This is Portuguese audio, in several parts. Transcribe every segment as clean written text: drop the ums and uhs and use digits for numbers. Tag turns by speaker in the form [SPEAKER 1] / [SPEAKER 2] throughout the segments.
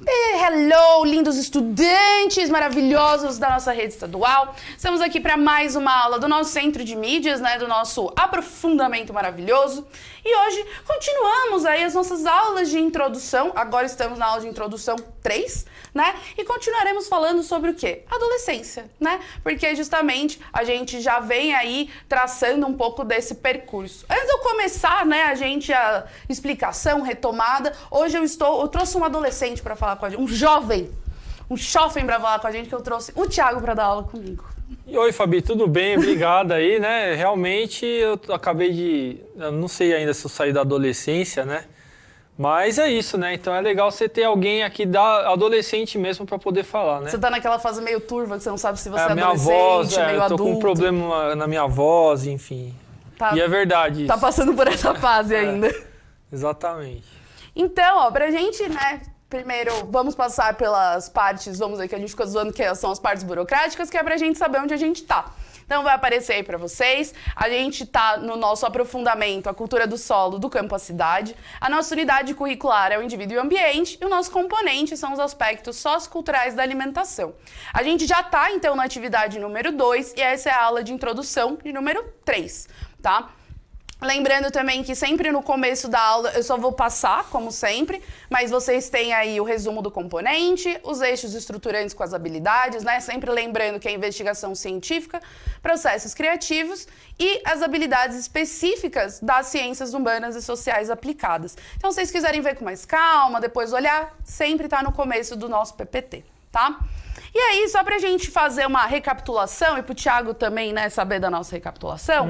[SPEAKER 1] Hello, lindos estudantes maravilhosos da nossa rede estadual. Estamos aqui para mais uma aula do nosso centro de mídias, né, do nosso aprofundamento maravilhoso. E hoje continuamos aí as nossas aulas de introdução. Agora estamos na aula de introdução 3, né? E continuaremos falando sobre o quê? Adolescência, né? Porque justamente a gente já vem aí traçando um pouco desse percurso. Antes de eu começar, né, a explicação, retomada, hoje eu trouxe um adolescente para falar com a gente, um jovem para falar com a gente, que eu trouxe o Thiago para dar aula comigo.
[SPEAKER 2] Oi, Fabi, tudo bem? Obrigado aí, né? Realmente eu não sei ainda se eu saí da adolescência, né? Mas é isso, né? Então é legal você ter alguém aqui da adolescente mesmo para poder falar, né?
[SPEAKER 1] Você tá naquela fase meio turva que você não sabe se você é
[SPEAKER 2] minha
[SPEAKER 1] adolescente,
[SPEAKER 2] voz,
[SPEAKER 1] meio
[SPEAKER 2] eu tô
[SPEAKER 1] adulto.
[SPEAKER 2] com um problema na minha voz, enfim.
[SPEAKER 1] Tá,
[SPEAKER 2] e é verdade isso.
[SPEAKER 1] Tá passando por essa fase ainda.
[SPEAKER 2] Exatamente.
[SPEAKER 1] Então, ó, pra gente, né, primeiro vamos passar pelas partes, vamos ver que a gente fica zoando que são as partes burocráticas, que é pra gente saber onde a gente tá. Então vai aparecer aí pra vocês, a gente tá no nosso aprofundamento, a cultura do solo, do campo à cidade, a nossa unidade curricular é o indivíduo e o ambiente, e o nosso componente são os aspectos socioculturais da alimentação. A gente já tá, então, na atividade número 2, e essa é a aula de introdução de número 3, tá? Lembrando também que sempre no começo da aula eu só vou passar, como sempre, mas vocês têm aí o resumo do componente, os eixos estruturantes com as habilidades, né? Sempre lembrando que é investigação científica, processos criativos e as habilidades específicas das ciências humanas e sociais aplicadas. Então, se vocês quiserem ver com mais calma, depois olhar, sempre tá no começo do nosso PPT, tá? E aí, só pra gente fazer uma recapitulação, e pro Thiago também, né, saber da nossa recapitulação,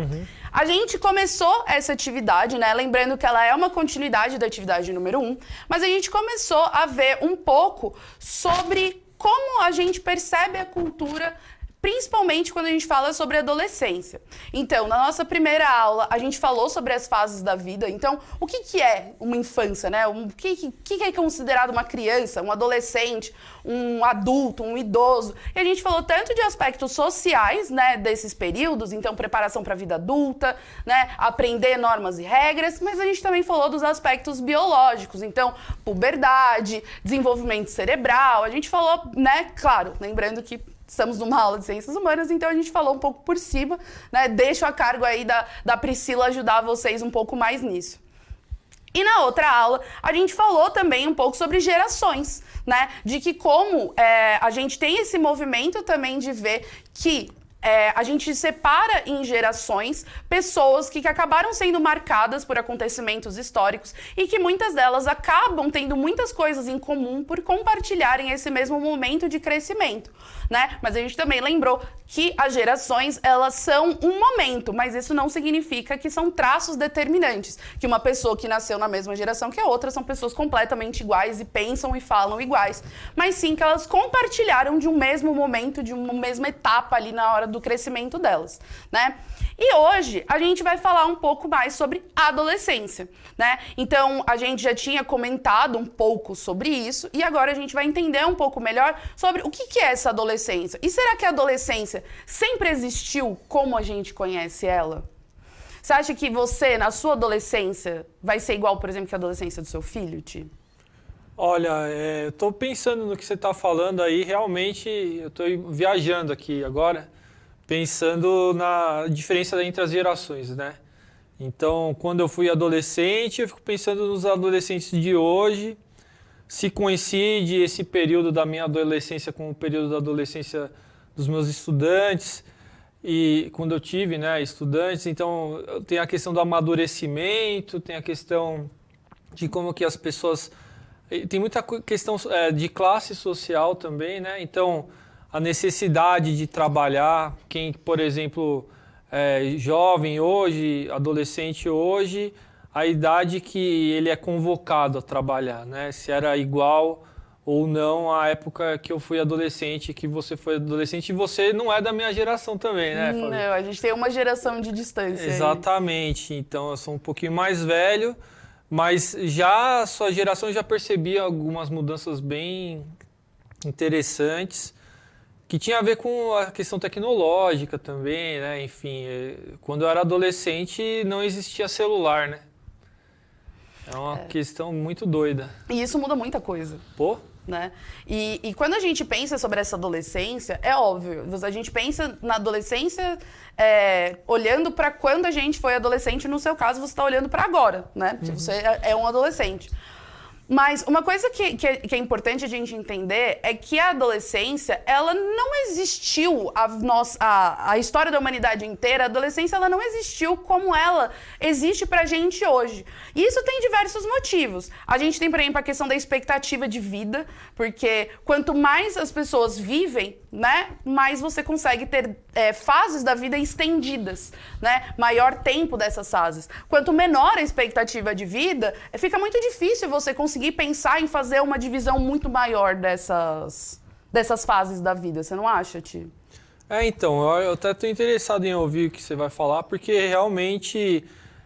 [SPEAKER 1] a gente começou essa atividade, né, lembrando que ela é uma continuidade da atividade número 1, mas a gente começou a ver um pouco sobre como a gente percebe a cultura, principalmente quando a gente fala sobre adolescência. Então, na nossa primeira aula, a gente falou sobre as fases da vida. Então, o que é uma infância, né? O que é considerado uma criança, um adolescente, um adulto, um idoso? E a gente falou tanto de aspectos sociais, né, desses períodos, então preparação para a vida adulta, né, aprender normas e regras, mas a gente também falou dos aspectos biológicos, então puberdade, desenvolvimento cerebral. A gente falou, né, claro, lembrando que estamos numa aula de ciências humanas, então a gente falou um pouco por cima, né? Deixo a cargo aí da Priscila ajudar vocês um pouco mais nisso. E na outra aula, a gente falou também um pouco sobre gerações, né? De que como a gente tem esse movimento também de ver que a gente separa em gerações pessoas que acabaram sendo marcadas por acontecimentos históricos e que muitas delas acabam tendo muitas coisas em comum por compartilharem esse mesmo momento de crescimento, né? Mas a gente também lembrou que as gerações, elas são um momento, mas isso não significa que são traços determinantes, que uma pessoa que nasceu na mesma geração que a outra são pessoas completamente iguais e pensam e falam iguais, mas sim que elas compartilharam de um mesmo momento, de uma mesma etapa ali na hora do crescimento delas, né? E hoje a gente vai falar um pouco mais sobre a adolescência, né? Então a gente já tinha comentado um pouco sobre isso e agora a gente vai entender um pouco melhor sobre o que é essa adolescência. E será que a adolescência sempre existiu como a gente conhece ela? Você acha que você, na sua adolescência, vai ser igual, por exemplo, que a adolescência do seu filho, Ti?
[SPEAKER 2] Olha, eu tô pensando no que você tá falando aí, realmente eu tô viajando aqui agora, pensando na diferença entre as gerações, né? Então, quando eu fui adolescente, eu fico pensando nos adolescentes de hoje, se coincide esse período da minha adolescência com o período da adolescência dos meus estudantes, e quando eu tive, né, estudantes, então tem a questão do amadurecimento, tem a questão de como que as pessoas... Tem muita questão de classe social também, né? Então, a necessidade de trabalhar, quem, por exemplo, é jovem hoje, adolescente hoje, a idade que ele é convocado a trabalhar, né? Se era igual ou não à época que eu fui adolescente, que você foi adolescente, e você não é da minha geração também, né, Fábio?
[SPEAKER 1] Não, a gente tem uma geração de distância.
[SPEAKER 2] Exatamente, então eu sou um pouquinho mais velho, mas já a sua geração já percebia algumas mudanças bem interessantes, que tinha a ver com a questão tecnológica também, né? Enfim, quando eu era adolescente não existia celular, né? É uma questão muito doida.
[SPEAKER 1] E isso muda muita coisa.
[SPEAKER 2] Pô,
[SPEAKER 1] né? E quando a gente pensa sobre essa adolescência, é óbvio, a gente pensa na adolescência olhando para quando a gente foi adolescente, no seu caso, você está olhando para agora, né? Uhum. Você é um adolescente. Mas uma coisa que é importante a gente entender é que a adolescência, ela não existiu, a história da humanidade inteira, a adolescência ela não existiu como ela existe pra gente hoje. E isso tem diversos motivos. A gente tem, por exemplo, a questão da expectativa de vida, porque quanto mais as pessoas vivem, né, mais você consegue ter fases da vida estendidas, né, maior tempo dessas fases. Quanto menor a expectativa de vida, fica muito difícil você conseguir pensar em fazer uma divisão muito maior dessas fases da vida, você não acha, Ti?
[SPEAKER 2] Então, eu até estou interessado em ouvir o que você vai falar, porque realmente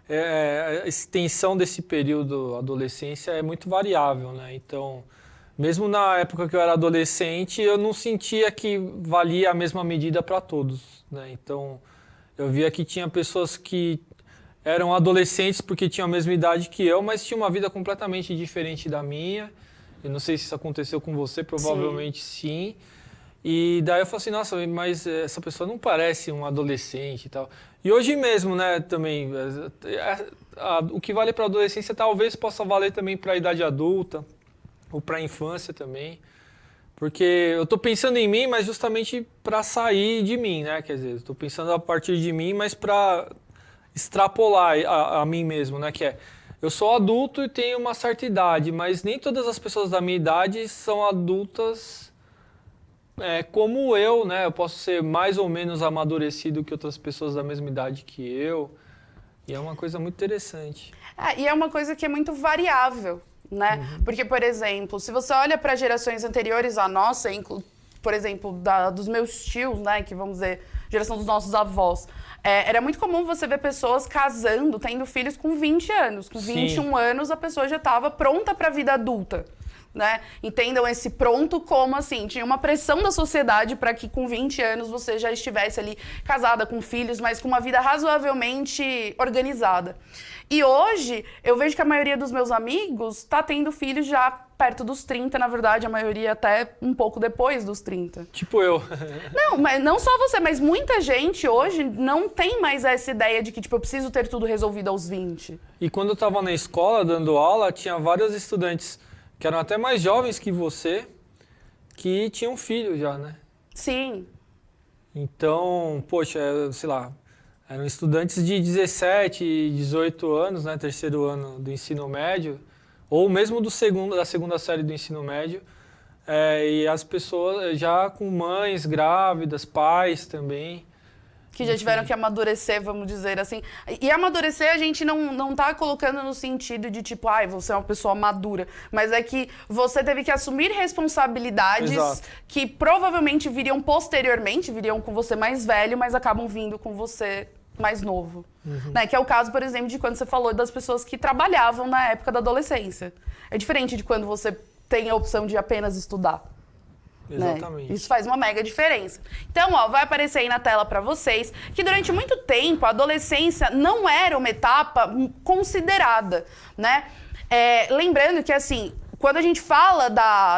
[SPEAKER 2] a extensão desse período adolescência é muito variável, né? Então, mesmo na época que eu era adolescente, eu não sentia que valia a mesma medida para todos, né? Então, eu via que tinha pessoas que eram adolescentes porque tinham a mesma idade que eu, mas tinham uma vida completamente diferente da minha. Eu não sei se isso aconteceu com você, provavelmente sim. E daí eu falei assim, nossa, mas essa pessoa não parece um adolescente e tal. E hoje mesmo, né, também, o que vale para a adolescência talvez possa valer também para a idade adulta ou para a infância também. Porque eu estou pensando em mim, mas justamente para sair de mim, né? Quer dizer, estou pensando a partir de mim, mas para extrapolar a mim mesmo, né? Que eu sou adulto e tenho uma certa idade, mas nem todas as pessoas da minha idade são adultas como eu, né? Eu posso ser mais ou menos amadurecido que outras pessoas da mesma idade que eu. E é uma coisa muito interessante.
[SPEAKER 1] E é uma coisa que é muito variável, né? Uhum. Porque, por exemplo, se você olha para gerações anteriores à nossa, por exemplo, dos meus tios, né? Que vamos dizer, geração dos nossos avós. Era muito comum você ver pessoas casando, tendo filhos com 20 anos. Com 21 Sim. anos, a pessoa já estava pronta para a vida adulta, né? Entendam esse pronto como, assim, tinha uma pressão da sociedade para que com 20 anos você já estivesse ali casada com filhos, mas com uma vida razoavelmente organizada. E hoje, eu vejo que a maioria dos meus amigos está tendo filhos já perto dos 30, na verdade, a maioria até um pouco depois dos 30.
[SPEAKER 2] Tipo eu.
[SPEAKER 1] Não, mas não só você, mas muita gente hoje não tem mais essa ideia de que, tipo, eu preciso ter tudo resolvido aos 20.
[SPEAKER 2] E quando eu estava na escola, dando aula, tinha vários estudantes que eram até mais jovens que você, que tinham filho já, né?
[SPEAKER 1] Sim.
[SPEAKER 2] Então, poxa, sei lá, eram estudantes de 17, 18 anos, né, terceiro ano do ensino médio, ou mesmo da segunda série do ensino médio, e as pessoas já com mães grávidas, pais também.
[SPEAKER 1] Que já tiveram que amadurecer, vamos dizer assim. E amadurecer a gente não tá colocando no sentido de tipo, você é uma pessoa madura. Mas é que você teve que assumir responsabilidades Exato. Que provavelmente viriam posteriormente, viriam com você mais velho, mas acabam vindo com você mais novo. Uhum. Né? Que é o caso, por exemplo, de quando você falou das pessoas que trabalhavam na época da adolescência. É diferente de quando você tem a opção de apenas estudar.
[SPEAKER 2] Exatamente.
[SPEAKER 1] Né? Isso faz uma mega diferença. Então, vai aparecer aí na tela para vocês que durante muito tempo a adolescência não era uma etapa considerada, né? Lembrando que, assim, quando a gente fala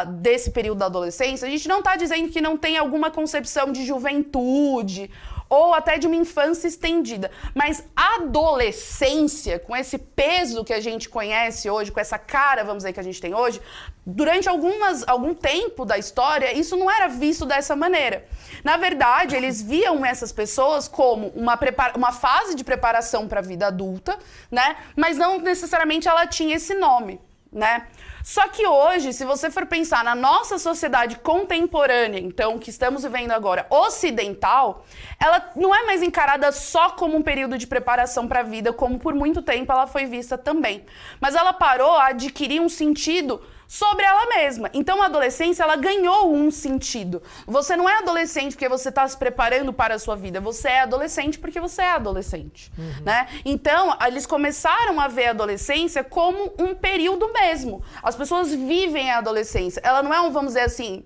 [SPEAKER 1] desse período da adolescência, a gente não está dizendo que não tem alguma concepção de juventude ou até de uma infância estendida. Mas a adolescência, com esse peso que a gente conhece hoje, com essa cara, vamos dizer, que a gente tem hoje, durante algum tempo da história, isso não era visto dessa maneira. Na verdade, eles viam essas pessoas como uma fase de preparação para a vida adulta, né? Mas não necessariamente ela tinha esse nome, né? Só que hoje, se você for pensar na nossa sociedade contemporânea, então, que estamos vivendo agora, ocidental, ela não é mais encarada só como um período de preparação para a vida, como por muito tempo ela foi vista também. Mas ela parou a adquirir um sentido sobre ela mesma. Então, a adolescência, ela ganhou um sentido. Você não é adolescente porque você está se preparando para a sua vida. Você é adolescente porque você é adolescente, né? Então, eles começaram a ver a adolescência como um período mesmo. As pessoas vivem a adolescência. Ela não é vamos dizer assim...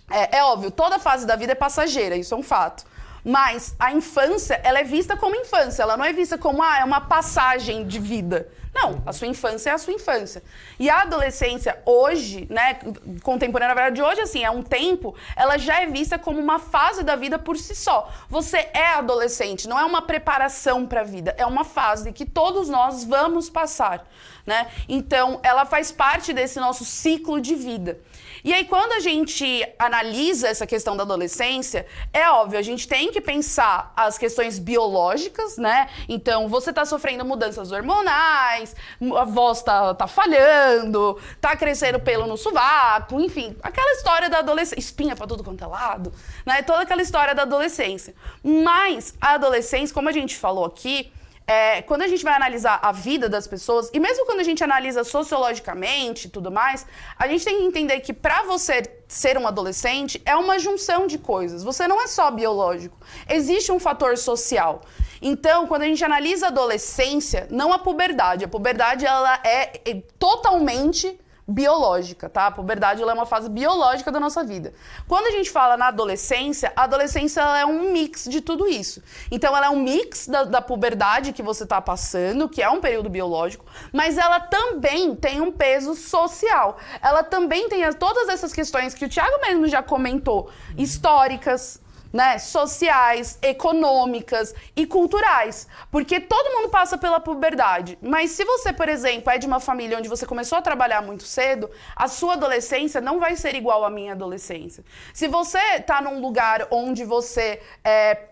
[SPEAKER 1] É óbvio, toda fase da vida é passageira, isso é um fato. Mas a infância, ela é vista como infância, ela não é vista como, é uma passagem de vida, Não, a sua infância é a sua infância. E a adolescência hoje, né, contemporânea, na verdade, hoje, assim, é um tempo, ela já é vista como uma fase da vida por si só. Você é adolescente, não é uma preparação para a vida, é uma fase que todos nós vamos passar, né? Então, ela faz parte desse nosso ciclo de vida. E aí, quando a gente analisa essa questão da adolescência, é óbvio, a gente tem que pensar as questões biológicas, né? Então, você tá sofrendo mudanças hormonais, a voz tá falhando, tá crescendo pelo no sovaco, enfim, aquela história da adolescência, espinha pra tudo quanto é lado, né? Toda aquela história da adolescência. Mas a adolescência, como a gente falou aqui, quando a gente vai analisar a vida das pessoas, e mesmo quando a gente analisa sociologicamente e tudo mais, a gente tem que entender que para você ser um adolescente é uma junção de coisas. Você não é só biológico. Existe um fator social. Então, quando a gente analisa a adolescência, não a puberdade. A puberdade, ela é totalmente biológica, tá? A puberdade, ela é uma fase biológica da nossa vida. Quando a gente fala na adolescência, a adolescência, ela é um mix de tudo isso. Então, ela é um mix da puberdade que você tá passando, que é um período biológico, mas ela também tem um peso social. Ela também tem todas essas questões que o Thiago mesmo já comentou, históricas, né, sociais, econômicas e culturais. Porque todo mundo passa pela puberdade. Mas se você, por exemplo, é de uma família onde você começou a trabalhar muito cedo, a sua adolescência não vai ser igual à minha adolescência. Se você está num lugar onde você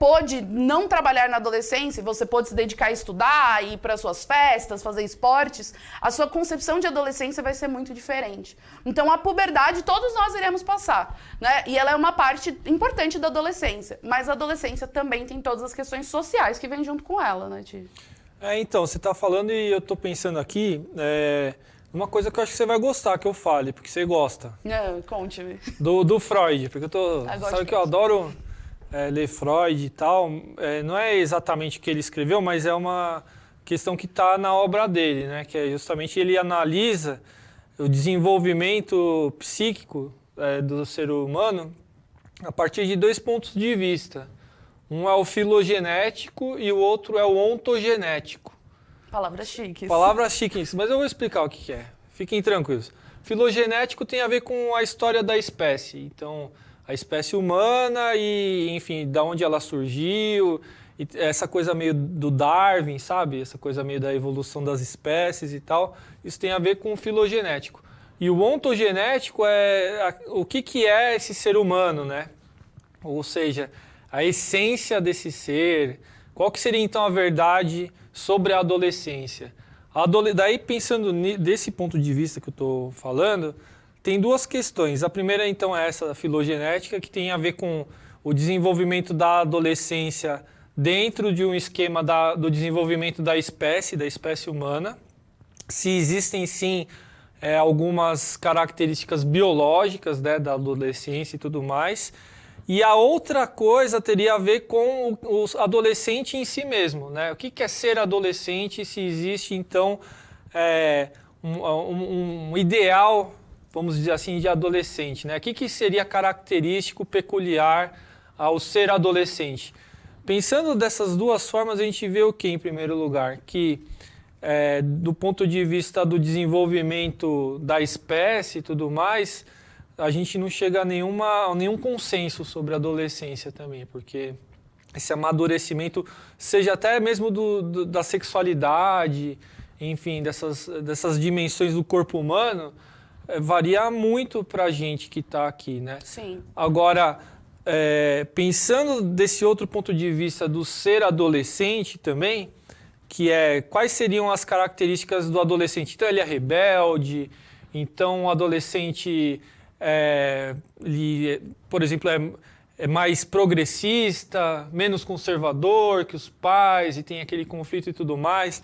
[SPEAKER 1] pôde não trabalhar na adolescência, você pôde se dedicar a estudar, ir para suas festas, fazer esportes, a sua concepção de adolescência vai ser muito diferente. Então, a puberdade todos nós iremos passar, né? E ela é uma parte importante da adolescência. Mas a adolescência também tem todas as questões sociais que vêm junto com ela, né, Ti?
[SPEAKER 2] Então, você está falando e eu estou pensando aqui, uma coisa que eu acho que você vai gostar que eu fale, porque você gosta.
[SPEAKER 1] Não, conte-me.
[SPEAKER 2] Do Freud, porque sabe que eu adoro ler Freud e tal. Não é exatamente o que ele escreveu, mas é uma questão que está na obra dele, né? Que é justamente ele analisa o desenvolvimento psíquico do ser humano a partir de 2 pontos de vista. Um é o filogenético e o outro é o ontogenético.
[SPEAKER 1] Palavras chiques.
[SPEAKER 2] Palavras chiques, mas eu vou explicar o que é. Fiquem tranquilos. Filogenético tem a ver com a história da espécie. Então, a espécie humana e, enfim, da onde ela surgiu, e essa coisa meio do Darwin, sabe? Essa coisa meio da evolução das espécies e tal. Isso tem a ver com o filogenético. E o ontogenético é o que é esse ser humano, né? Ou seja, a essência desse ser. Qual que seria, então, a verdade sobre a adolescência? Daí, pensando desse ponto de vista que eu estou falando, tem 2 questões. A primeira, então, é essa filogenética, que tem a ver com o desenvolvimento da adolescência dentro de um esquema do desenvolvimento da espécie humana. Se existem, sim, algumas características biológicas, né, da adolescência e tudo mais. E a outra coisa teria a ver com o adolescente em si mesmo, né? O que é ser adolescente, se existe, então, um ideal, vamos dizer assim, de adolescente, né? O que seria característico, peculiar ao ser adolescente? Pensando dessas 2 formas, a gente vê o que, em primeiro lugar? Que do ponto de vista do desenvolvimento da espécie e tudo mais, a gente não chega a nenhum consenso sobre a adolescência também, porque esse amadurecimento, seja até mesmo da sexualidade, enfim, dessas dimensões do corpo humano, varia muito para a gente que está aqui, né?
[SPEAKER 1] Sim.
[SPEAKER 2] Agora, pensando desse outro ponto de vista do ser adolescente também, que quais seriam as características do adolescente? Então, ele é rebelde, então o adolescente, ele, por exemplo, é mais progressista, menos conservador que os pais e tem aquele conflito e tudo mais.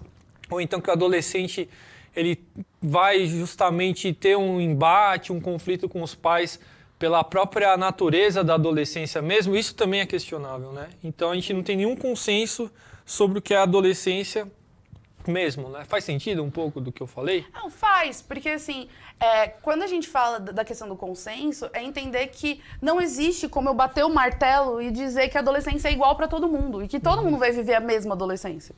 [SPEAKER 2] Ou então que o adolescente ele vai justamente ter um embate, um conflito com os pais pela própria natureza da adolescência mesmo. Isso também é questionável, né? Então, a gente não tem nenhum consenso sobre o que é a adolescência mesmo, né? Faz sentido um pouco do que eu falei?
[SPEAKER 1] Não, faz, porque assim, quando a gente fala da questão do consenso, é entender que não existe como eu bater o martelo e dizer que a adolescência é igual para todo mundo e que todo mundo vai viver a mesma adolescência.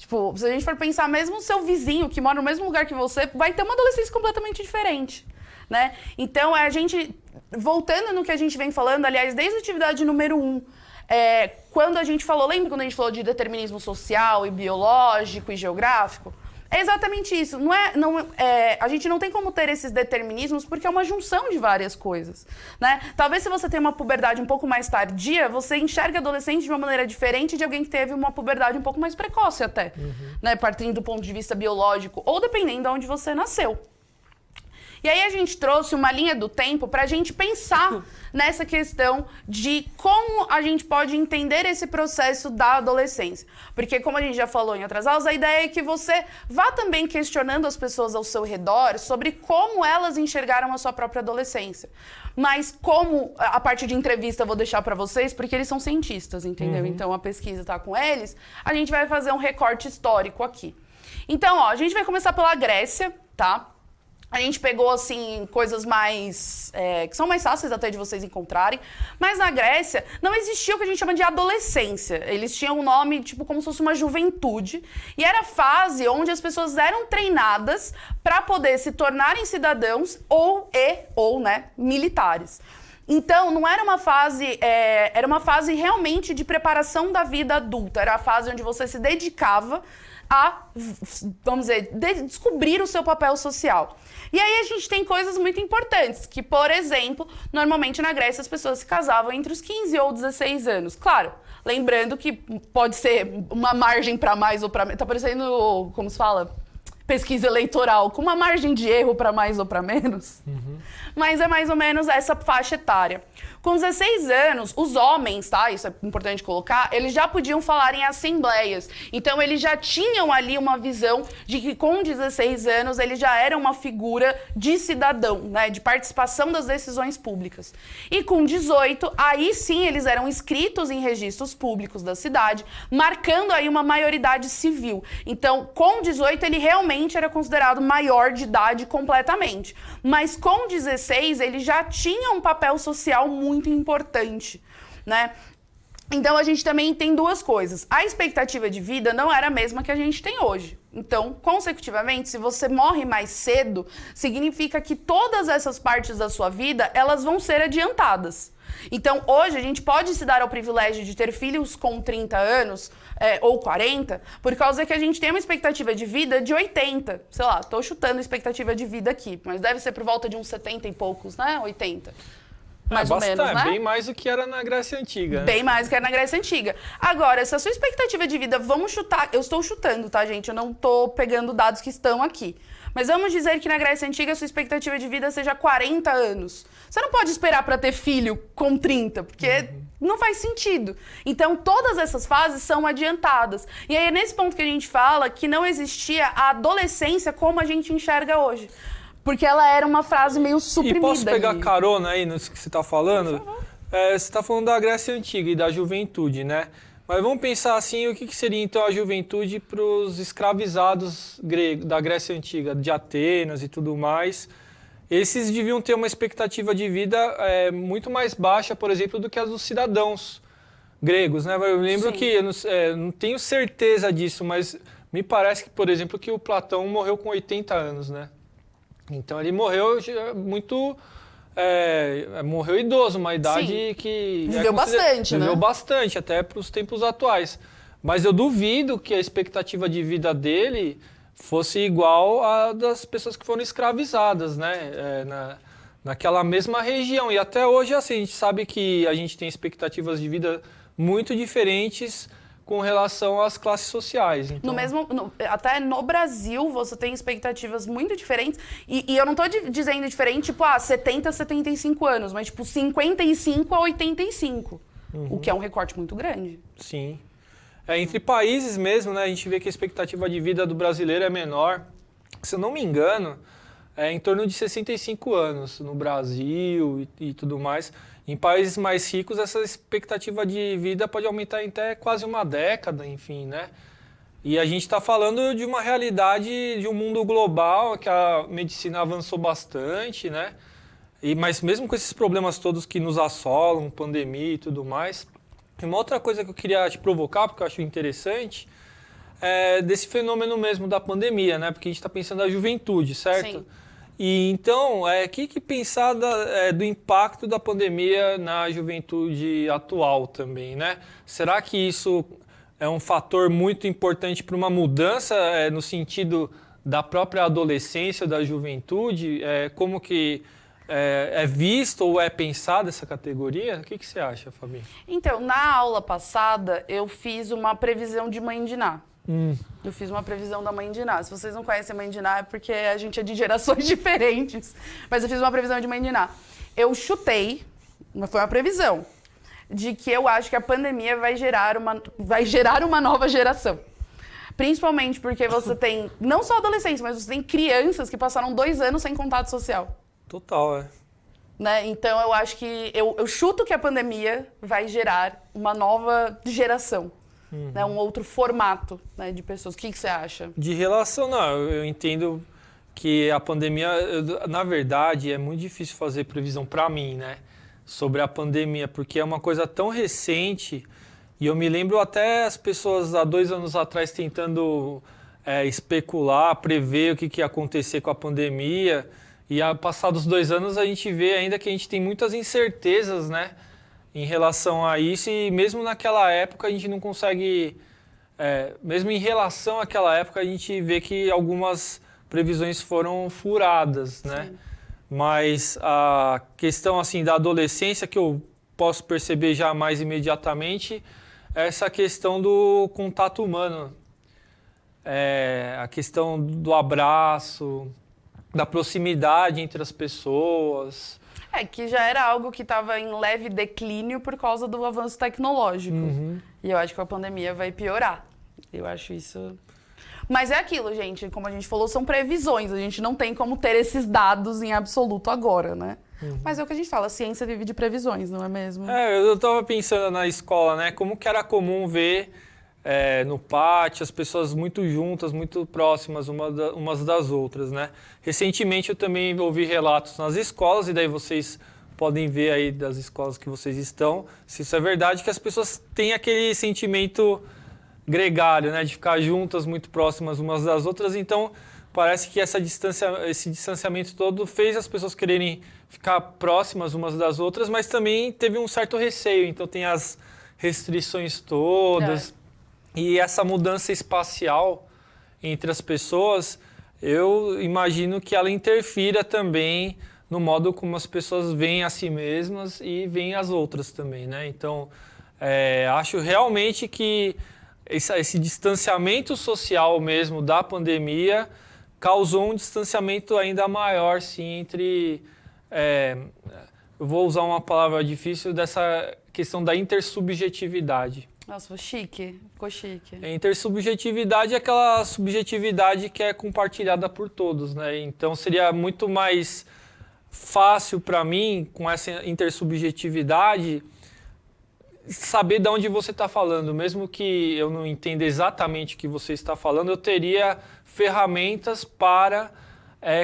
[SPEAKER 1] Tipo, se a gente for pensar, mesmo o seu vizinho que mora no mesmo lugar que você, vai ter uma adolescência completamente diferente, né? Então, a gente, voltando no que a gente vem falando, aliás, desde a atividade número 1, quando a gente falou, lembra quando a gente falou de determinismo social e biológico e geográfico? É exatamente isso. A gente não tem como ter esses determinismos porque é uma junção de várias coisas, né? Talvez se você tem uma puberdade um pouco mais tardia, você enxerga adolescente de uma maneira diferente de alguém que teve uma puberdade um pouco mais precoce até, né? Partindo do ponto de vista biológico ou dependendo de onde você nasceu. E aí a gente trouxe uma linha do tempo para a gente pensar nessa questão de como a gente pode entender esse processo da adolescência. Porque, como a gente já falou em outras aulas, a ideia é que você vá também questionando as pessoas ao seu redor sobre como elas enxergaram a sua própria adolescência. Mas como, a parte de entrevista eu vou deixar para vocês, porque eles são cientistas, entendeu? Então a pesquisa está com eles, a gente vai fazer um recorte histórico aqui. Então, ó, a gente vai começar pela Grécia, tá? A gente pegou, assim, coisas mais... que são mais fáceis até de vocês encontrarem. Mas na Grécia não existia o que a gente chama de adolescência. Eles tinham um nome, tipo, como se fosse uma juventude. E era a fase onde as pessoas eram treinadas para poder se tornarem cidadãos ou, né, militares. Então, não era uma fase... era uma fase realmente de preparação da vida adulta. Era a fase onde você se dedicava a, vamos dizer, descobrir o seu papel social. E aí a gente tem coisas muito importantes, que, por exemplo, normalmente na Grécia as pessoas se casavam entre os 15 ou 16 anos. Claro, lembrando que pode ser uma margem para mais ou para menos. Tá parecendo, como se fala, pesquisa eleitoral, com uma margem de erro para mais ou para menos. Mas é mais ou menos essa faixa etária. Com 16 anos, os homens, tá? Isso é importante colocar, eles já podiam falar em assembleias. Então, eles já tinham ali uma visão de que com 16 anos ele já era uma figura de cidadão, né? De participação das decisões públicas. E com 18, aí sim eles eram inscritos em registros públicos da cidade, marcando aí uma maioridade civil. Então, com 18 ele realmente era considerado maior de idade completamente. Mas com 16 ele já tinha um papel social muito importante, né? Então, a gente também tem duas coisas. A expectativa de vida não era a mesma que a gente tem hoje. Então, consecutivamente, se você morre mais cedo, significa que todas essas partes da sua vida, elas vão ser adiantadas. Então, hoje, a gente pode se dar ao privilégio de ter filhos com 30 anos ou 40, por causa que a gente tem uma expectativa de vida de 80. Sei lá, tô chutando a expectativa de vida aqui, mas deve ser por volta de uns 70 e poucos, né? 80. Mais ou menos, né?
[SPEAKER 2] Bem mais do que era na Grécia Antiga. Né?
[SPEAKER 1] Bem mais do que era na Grécia Antiga. Agora, se a sua expectativa de vida, vamos chutar, eu estou chutando, tá, gente? Eu não tô pegando dados que estão aqui. Mas vamos dizer que na Grécia Antiga a sua expectativa de vida seja 40 anos. Você não pode esperar para ter filho com 30, porque não faz sentido. Então, todas essas fases são adiantadas. E aí é nesse ponto que a gente fala que não existia a adolescência como a gente enxerga hoje. Porque ela era uma frase meio suprimida.
[SPEAKER 2] E posso pegar
[SPEAKER 1] ali.
[SPEAKER 2] carona aí no que você está falando? Você está falando da Grécia Antiga e da juventude, né? Mas vamos pensar assim, o que seria então a juventude para os escravizados gregos da Grécia Antiga, de Atenas e tudo mais. Esses deviam ter uma expectativa de vida muito mais baixa, por exemplo, do que as dos cidadãos gregos, né? Eu lembro que, eu não tenho certeza disso, mas me parece que, por exemplo, que o Platão morreu com 80 anos, né? Então ele morreu muito... morreu idoso, uma idade que...
[SPEAKER 1] Viveu bastante, né?
[SPEAKER 2] Viveu bastante, até para os tempos atuais. Mas eu duvido que a expectativa de vida dele fosse igual à das pessoas que foram escravizadas, né? Naquela mesma região. E até hoje, assim, a gente sabe que a gente tem expectativas de vida muito diferentes com relação às classes sociais. Então...
[SPEAKER 1] até no Brasil, você tem expectativas muito diferentes. E eu não estou dizendo diferente, tipo, 70 a 75 anos, mas tipo 55 a 85. O que é um recorte muito grande.
[SPEAKER 2] Sim. Entre países mesmo, né, a gente vê que a expectativa de vida do brasileiro é menor. Se eu não me engano, é em torno de 65 anos no Brasil e tudo mais. Em países mais ricos, essa expectativa de vida pode aumentar em até quase uma década, enfim, né? E a gente está falando de uma realidade de um mundo global, que a medicina avançou bastante, né? Mas mesmo com esses problemas todos que nos assolam, pandemia e tudo mais, uma outra coisa que eu queria te provocar, porque eu acho interessante, desse fenômeno mesmo da pandemia, né? Porque a gente está pensando na juventude, certo?
[SPEAKER 1] Sim.
[SPEAKER 2] E então, o que pensar do impacto da pandemia na juventude atual também, né? Será que isso é um fator muito importante para uma mudança no sentido da própria adolescência, da juventude? Como que é visto ou é pensada essa categoria? O que você acha, Fabi?
[SPEAKER 1] Então, na aula passada, eu fiz uma previsão de Mãe de Ná. Eu fiz uma previsão da Mãe de Ná. Se vocês não conhecem a Mãe de Ná, é porque a gente é de gerações diferentes. Mas eu fiz uma previsão de Mãe de Ná. Eu chutei, mas foi uma previsão, de que eu acho que a pandemia vai gerar uma nova geração. Principalmente porque você tem, não só adolescentes, mas você tem crianças que passaram 2 anos sem contato social.
[SPEAKER 2] Total,
[SPEAKER 1] Né? Então, eu acho que... Eu chuto que a pandemia vai gerar uma nova geração. Né? Um outro formato, né, de pessoas. O que você acha?
[SPEAKER 2] De relação, não. Eu entendo que a pandemia... na verdade, é muito difícil fazer previsão para mim, né? Sobre a pandemia, porque é uma coisa tão recente. E eu me lembro até as pessoas há 2 anos atrás tentando especular, prever o que ia acontecer com a pandemia. E passados 2 anos a gente vê ainda que a gente tem muitas incertezas, né, em relação a isso, e mesmo naquela época a gente não consegue, mesmo em relação àquela época a gente vê que algumas previsões foram furadas, né?
[SPEAKER 1] Sim.
[SPEAKER 2] Mas a questão assim da adolescência que eu posso perceber já mais imediatamente é essa questão do contato humano, a questão do abraço, da proximidade entre as pessoas.
[SPEAKER 1] Que já era algo que estava em leve declínio por causa do avanço tecnológico. E eu acho que a pandemia vai piorar. Eu acho isso... Mas é aquilo, gente, como a gente falou, são previsões. A gente não tem como ter esses dados em absoluto agora, né? Mas é o que a gente fala, a ciência vive de previsões, não é mesmo?
[SPEAKER 2] Eu estava pensando na escola, né? Como que era comum ver no pátio as pessoas muito juntas, muito próximas umas das outras, né? Recentemente eu também ouvi relatos nas escolas, e daí vocês podem ver aí das escolas que vocês estão, se isso é verdade, que as pessoas têm aquele sentimento gregário, né? De ficar juntas, muito próximas umas das outras. Então parece que esse distanciamento todo fez as pessoas quererem ficar próximas umas das outras, mas também teve um certo receio. Então tem as restrições todas. E essa mudança espacial entre as pessoas, eu imagino que ela interfira também no modo como as pessoas veem a si mesmas e veem as outras também, né? Então, acho realmente que esse distanciamento social mesmo da pandemia causou um distanciamento ainda maior, sim, entre... eu vou usar uma palavra difícil, dessa questão da intersubjetividade.
[SPEAKER 1] Nossa, ficou chique.
[SPEAKER 2] Intersubjetividade é aquela subjetividade que é compartilhada por todos, né? Então seria muito mais fácil para mim, com essa intersubjetividade, saber de onde você está falando. Mesmo que eu não entenda exatamente o que você está falando, eu teria ferramentas para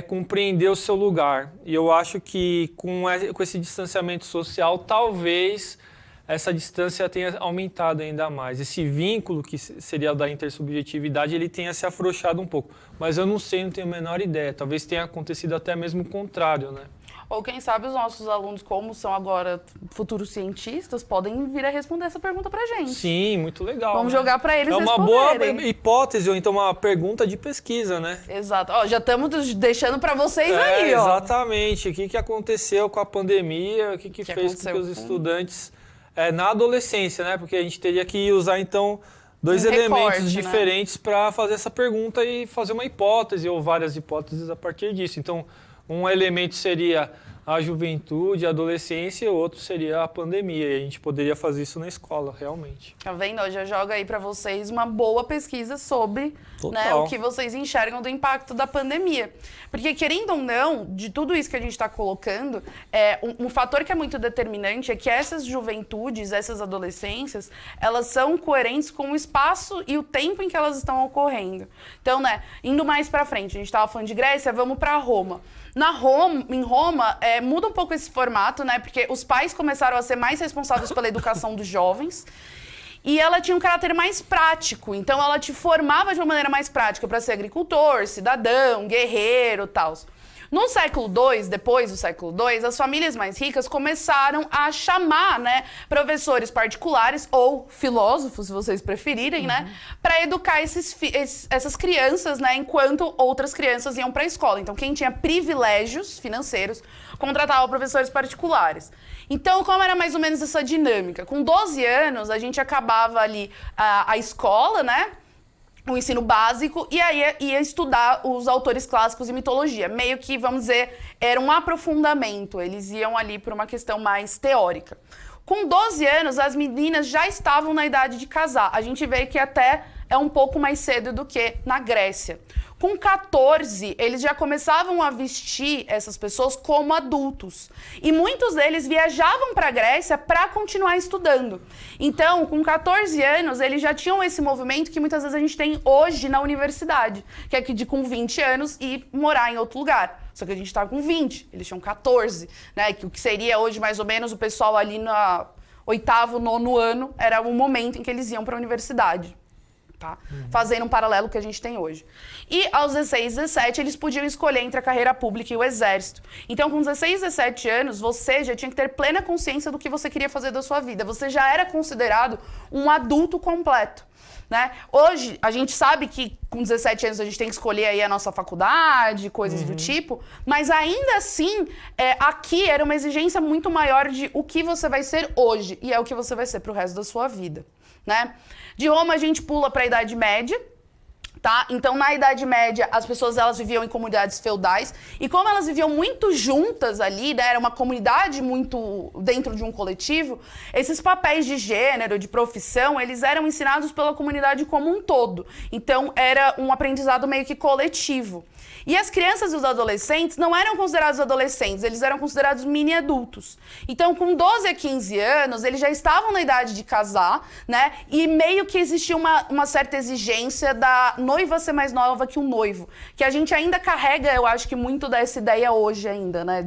[SPEAKER 2] compreender o seu lugar. E eu acho que com esse distanciamento social, talvez essa distância tenha aumentado ainda mais. Esse vínculo, que seria da intersubjetividade, ele tenha se afrouxado um pouco. Mas eu não sei, não tenho a menor ideia. Talvez tenha acontecido até mesmo o contrário, né?
[SPEAKER 1] Ou quem sabe os nossos alunos, como são agora futuros cientistas, podem vir a responder essa pergunta pra gente.
[SPEAKER 2] Sim, muito legal.
[SPEAKER 1] Vamos
[SPEAKER 2] né?
[SPEAKER 1] jogar pra eles
[SPEAKER 2] responderem.
[SPEAKER 1] responderem.
[SPEAKER 2] É uma boa hipótese, ou então uma pergunta de pesquisa, né?
[SPEAKER 1] Exato. Já estamos deixando pra vocês aí, ó.
[SPEAKER 2] Exatamente. O que aconteceu com a pandemia, o que fez com que os estudantes... na adolescência, né? Porque a gente teria que usar, então, 2 elementos diferentes, né, para fazer essa pergunta e fazer uma hipótese, ou várias hipóteses a partir disso. Então, um elemento seria a juventude, a adolescência, e o outro seria a pandemia. E a gente poderia fazer isso na escola, realmente.
[SPEAKER 1] Tá vendo? Eu já jogo aí para vocês uma boa pesquisa sobre, né, o que vocês enxergam do impacto da pandemia. Porque, querendo ou não, de tudo isso que a gente está colocando, um fator que é muito determinante é que essas juventudes, essas adolescências, elas são coerentes com o espaço e o tempo em que elas estão ocorrendo. Então, né, indo mais para frente, a gente estava falando de Grécia, vamos para Roma. Em Roma, muda um pouco esse formato, né? Porque os pais começaram a ser mais responsáveis pela educação dos jovens. E ela tinha um caráter mais prático, então ela te formava de uma maneira mais prática para ser agricultor, cidadão, guerreiro e tal. No século II, depois do século II, as famílias mais ricas começaram a chamar, né, professores particulares ou filósofos, se vocês preferirem, né, para educar essas crianças, né, enquanto outras crianças iam para a escola. Então, quem tinha privilégios financeiros contratava professores particulares. Então, como era mais ou menos essa dinâmica? Com 12 anos, a gente acabava ali a escola, né? O ensino básico, e aí ia estudar os autores clássicos e mitologia. Meio que, vamos dizer, era um aprofundamento. Eles iam ali por uma questão mais teórica. Com 12 anos, as meninas já estavam na idade de casar. A gente vê que até é um pouco mais cedo do que na Grécia. Com 14, eles já começavam a vestir essas pessoas como adultos. E muitos deles viajavam para a Grécia para continuar estudando. Então, com 14 anos, eles já tinham esse movimento que muitas vezes a gente tem hoje na universidade, que é que de com 20 anos ir morar em outro lugar. Só que a gente estava com 20, eles tinham 14, né? Que o que seria hoje mais ou menos o pessoal ali no 8º, 9º ano, era o momento em que eles iam para a universidade. Tá? Fazendo um paralelo que a gente tem hoje. E aos 16, 17, eles podiam escolher entre a carreira pública e o exército. Então, com 16, 17 anos, você já tinha que ter plena consciência do que você queria fazer da sua vida. Você já era considerado um adulto completo. Né? Hoje, a gente sabe que com 17 anos a gente tem que escolher aí a nossa faculdade, coisas do tipo, mas ainda assim, aqui era uma exigência muito maior de o que você vai ser hoje, e é o que você vai ser pro resto da sua vida. Né? De Roma a gente pula para a Idade Média, tá? Então na Idade Média as pessoas elas viviam em comunidades feudais e como elas viviam muito juntas ali, né? Era uma comunidade muito dentro de um coletivo, esses papéis de gênero, de profissão, eles eram ensinados pela comunidade como um todo. Então era um aprendizado meio que coletivo. E as crianças e os adolescentes não eram considerados adolescentes, eles eram considerados mini-adultos. Então, com 12 a 15 anos, eles já estavam na idade de casar, né? E meio que existia uma certa exigência da noiva ser mais nova que o noivo. Que a gente ainda carrega, eu acho que muito dessa ideia hoje ainda, né?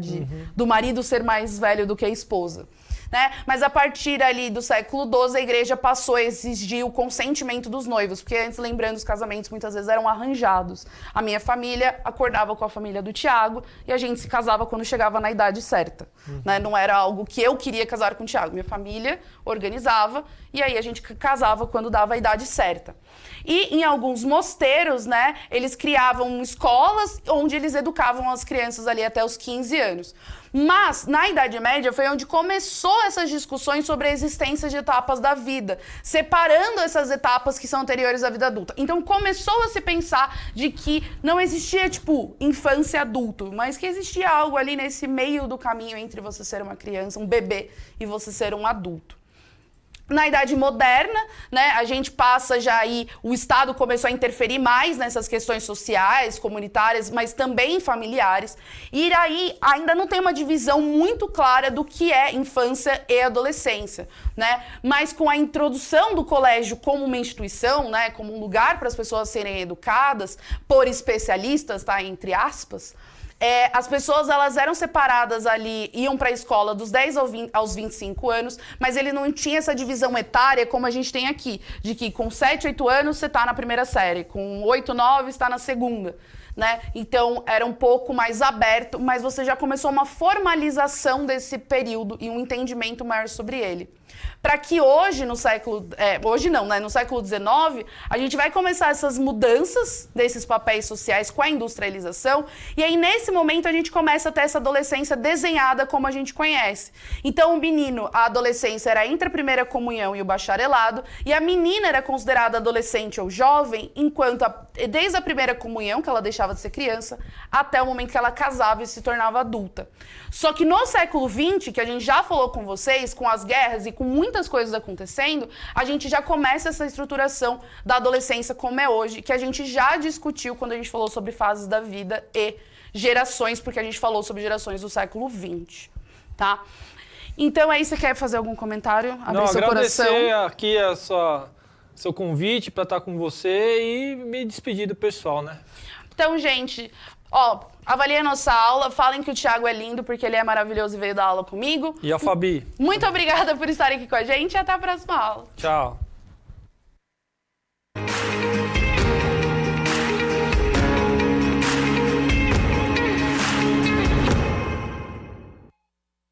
[SPEAKER 1] Do marido ser mais velho do que a esposa. Né? Mas a partir ali do século XII, a igreja passou a exigir o consentimento dos noivos, porque antes, lembrando, os casamentos muitas vezes eram arranjados. A minha família acordava com a família do Tiago e a gente se casava quando chegava na idade certa. Né? Não era algo que eu queria casar com o Tiago. Minha família organizava e aí a gente casava quando dava a idade certa. E em alguns mosteiros, né, eles criavam escolas onde eles educavam as crianças ali até os 15 anos. Mas, na Idade Média, foi onde começou essas discussões sobre a existência de etapas da vida, separando essas etapas que são anteriores à vida adulta. Então, começou a se pensar de que não existia, tipo, infância e adulto, mas que existia algo ali nesse meio do caminho entre você ser uma criança, um bebê, e você ser um adulto. Na Idade Moderna, né, a gente passa já aí, o Estado começou a interferir mais nessas questões sociais, comunitárias, mas também familiares. E aí ainda não tem uma divisão muito clara do que é infância e adolescência, né? Mas com a introdução do colégio como uma instituição, né, como um lugar para as pessoas serem educadas por especialistas, tá, entre aspas, as pessoas elas eram separadas ali, iam para a escola dos 10 aos 25 anos, mas ele não tinha essa divisão etária como a gente tem aqui, de que com 7, 8 anos você está na primeira série, com 8, 9 está na segunda. Né? Então era um pouco mais aberto, mas você já começou uma formalização desse período e um entendimento maior sobre ele. Para que hoje, no século... hoje não, né? No século XIX, a gente vai começar essas mudanças desses papéis sociais com a industrialização, e aí, nesse momento, a gente começa a ter essa adolescência desenhada como a gente conhece. Então, o menino, a adolescência era entre a primeira comunhão e o bacharelado, e a menina era considerada adolescente ou jovem, enquanto, desde a primeira comunhão, que ela deixava de ser criança, até o momento que ela casava e se tornava adulta. Só que no século XX, que a gente já falou com vocês, com as guerras e com muitas coisas acontecendo, a gente já começa essa estruturação da adolescência como é hoje, que a gente já discutiu quando a gente falou sobre fases da vida e gerações, porque a gente falou sobre gerações do século XX, tá? Então, aí, você quer fazer algum comentário? Abrir seu coração?
[SPEAKER 2] Agradecer aqui seu convite para estar com você e me despedir do pessoal, né?
[SPEAKER 1] Então, gente, avaliem a nossa aula, falem que o Thiago é lindo, porque ele é maravilhoso e veio dar aula comigo.
[SPEAKER 2] E a Fabi.
[SPEAKER 1] Muito obrigada por estarem aqui com a gente e até a próxima aula.
[SPEAKER 2] Tchau.